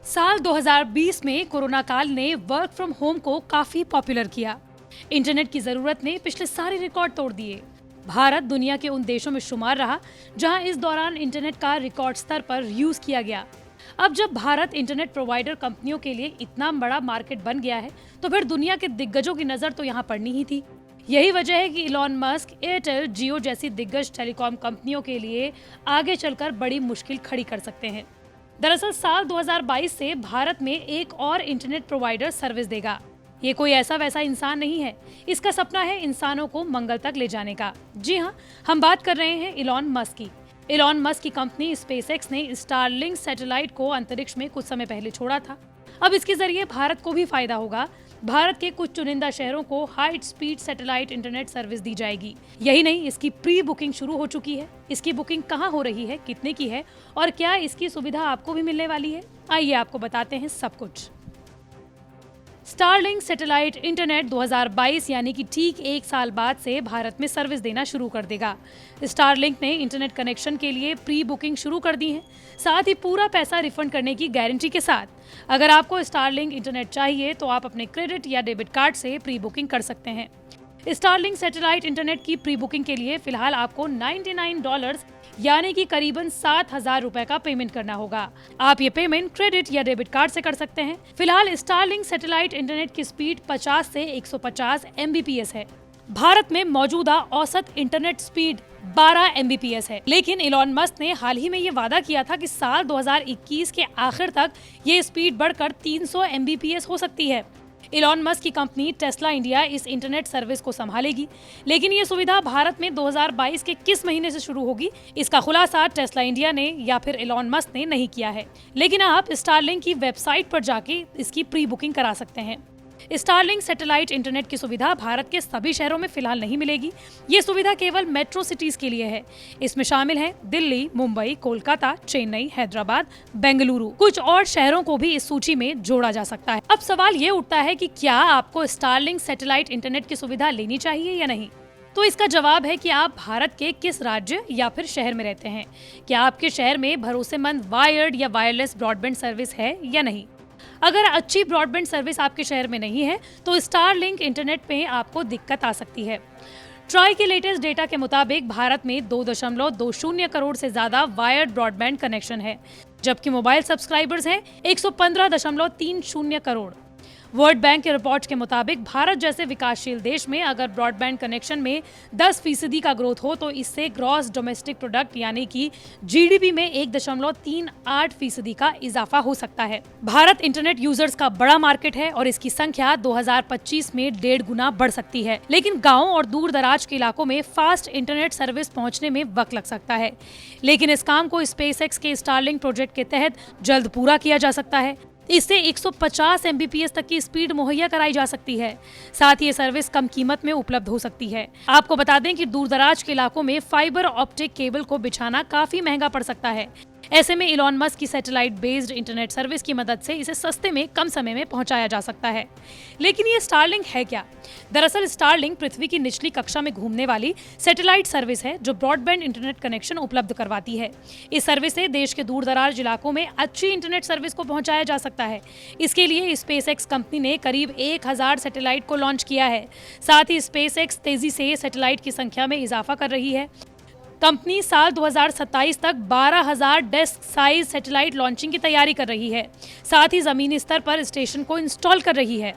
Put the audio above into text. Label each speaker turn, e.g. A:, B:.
A: साल 2020 में कोरोना काल ने वर्क फ्रॉम होम को काफी पॉपुलर किया। इंटरनेट की जरूरत ने पिछले सारे रिकॉर्ड तोड़ दिए। भारत दुनिया के उन देशों में शुमार रहा जहां इस दौरान इंटरनेट का रिकॉर्ड स्तर पर यूज किया गया। अब जब भारत इंटरनेट प्रोवाइडर कंपनियों के लिए इतना बड़ा मार्केट बन गया है, तो फिर दुनिया के दिग्गजों की नजर तो यहाँ पड़नी ही थी। यही वजह है कि इलॉन मस्क एयरटेल, जियो जैसी दिग्गज टेलीकॉम कंपनियों के लिए आगे चलकर बड़ी मुश्किल खड़ी कर सकते हैं। दरअसल साल 2022 से भारत में एक और इंटरनेट प्रोवाइडर सर्विस देगा। ये कोई ऐसा वैसा इंसान नहीं है, इसका सपना है इंसानों को मंगल तक ले जाने का। जी हाँ, हम बात कर रहे हैं इलॉन मस्क की। इलॉन मस्क की कंपनी स्पेसएक्स ने स्टारलिंक सैटेलाइट को अंतरिक्ष में कुछ समय पहले छोड़ा था। अब इसके जरिए भारत को भी फायदा होगा। भारत के कुछ चुनिंदा शहरों को high speed satellite internet service दी जाएगी। यही नहीं, इसकी प्री बुकिंग शुरू हो चुकी है। इसकी बुकिंग कहाँ हो रही है, कितने की है और क्या इसकी सुविधा आपको भी मिलने वाली है, आइए आपको बताते हैं सब कुछ। स्टारलिंक सैटेलाइट इंटरनेट 2022 यानी कि ठीक एक साल बाद से भारत में सर्विस देना शुरू कर देगा। स्टारलिंक ने इंटरनेट कनेक्शन के लिए प्री बुकिंग शुरू कर दी है, साथ ही पूरा पैसा रिफंड करने की गारंटी के साथ। अगर आपको स्टारलिंक इंटरनेट चाहिए तो आप अपने क्रेडिट या डेबिट कार्ड से प्री बुकिंग कर सकते हैं। स्टारलिंक सैटेलाइट इंटरनेट की प्री बुकिंग के लिए फिलहाल आपको $99 यानी कि करीबन 7,000 रुपए का पेमेंट करना होगा। आप ये पेमेंट क्रेडिट या डेबिट कार्ड से कर सकते हैं। फिलहाल स्टारलिंक सैटेलाइट इंटरनेट की स्पीड 50 से 150 Mbps है। भारत में मौजूदा औसत इंटरनेट स्पीड 12 Mbps है, लेकिन इलॉन मस्क ने हाल ही में ये वादा किया था कि साल 2021 के आखिर तक ये स्पीड बढ़कर 300 Mbps हो सकती है। इलॉन मस्क की कंपनी टेस्ला इंडिया इस इंटरनेट सर्विस को संभालेगी, लेकिन ये सुविधा भारत में 2022 के किस महीने से शुरू होगी, इसका खुलासा टेस्ला इंडिया ने या फिर इलॉन मस्क ने नहीं किया है। लेकिन आप स्टारलिंक की वेबसाइट पर जाके इसकी प्री बुकिंग करा सकते हैं। स्टारलिंक सैटेलाइट इंटरनेट की सुविधा भारत के सभी शहरों में फिलहाल नहीं मिलेगी। ये सुविधा केवल मेट्रो सिटीज के लिए है। इसमें शामिल हैं दिल्ली, मुंबई, कोलकाता, चेन्नई, हैदराबाद, बेंगलुरु। कुछ और शहरों को भी इस सूची में जोड़ा जा सकता है। अब सवाल ये उठता है कि क्या आपको स्टारलिंक सैटेलाइट इंटरनेट की सुविधा लेनी चाहिए या नहीं। तो इसका जवाब है कि आप भारत के किस राज्य या फिर शहर में रहते हैं। क्या आपके शहर में भरोसेमंद वायर्ड या वायरलेस ब्रॉडबैंड सर्विस है या नहीं। अगर अच्छी ब्रॉडबैंड सर्विस आपके शहर में नहीं है तो स्टारलिंक इंटरनेट में आपको दिक्कत आ सकती है। ट्राई के लेटेस्ट डेटा के मुताबिक भारत में 2.20 करोड़ से ज्यादा वायर्ड ब्रॉडबैंड कनेक्शन है, जबकि मोबाइल सब्सक्राइबर्स हैं 115.30 करोड़। वर्ल्ड बैंक के रिपोर्ट के मुताबिक भारत जैसे विकासशील देश में अगर ब्रॉडबैंड कनेक्शन में 10% का ग्रोथ हो तो इससे ग्रॉस डोमेस्टिक प्रोडक्ट यानी कि GDP में 1.38% का इजाफा हो सकता है। भारत इंटरनेट यूजर्स का बड़ा मार्केट है और इसकी संख्या 2025 में 1.5 गुना बढ़ सकती है, लेकिन गाँव और दूर दराज के इलाकों में फास्ट इंटरनेट सर्विस पहुँचने में वक्त लग सकता है। लेकिन इस काम को स्पेसएक्स के स्टारलिंक प्रोजेक्ट के तहत जल्द पूरा किया जा सकता है। इससे 150 Mbps तक की स्पीड मुहैया कराई जा सकती है। साथ ही ये सर्विस कम कीमत में उपलब्ध हो सकती है। आपको बता दें कि दूरदराज के इलाकों में फाइबर ऑप्टिक केबल को बिछाना काफी महंगा पड़ सकता है। ऐसे में इलॉन मस्क की सैटेलाइट बेस्ड इंटरनेट सर्विस की मदद से इसे सस्ते में कम समय में पहुंचाया जा सकता है। लेकिन ये स्टारलिंक है क्या? दरअसल स्टारलिंक पृथ्वी की निचली कक्षा में घूमने वाली सैटेलाइट सर्विस है जो ब्रॉडबैंड इंटरनेट कनेक्शन उपलब्ध करवाती है। इस सर्विस से देश के दूर दराज इलाकों में अच्छी इंटरनेट सर्विस को पहुंचाया जा सकता है। इसके लिए स्पेसएक्स कंपनी ने करीब 1000 सैटेलाइट को लॉन्च किया है। साथ ही स्पेसएक्स तेजी से सैटेलाइट की संख्या में इजाफा कर रही है। कंपनी साल 2027 तक 12,000 डेस्क साइज सैटेलाइट लॉन्चिंग की तैयारी कर रही है। साथ ही जमीनी स्तर पर स्टेशन को इंस्टॉल कर रही है।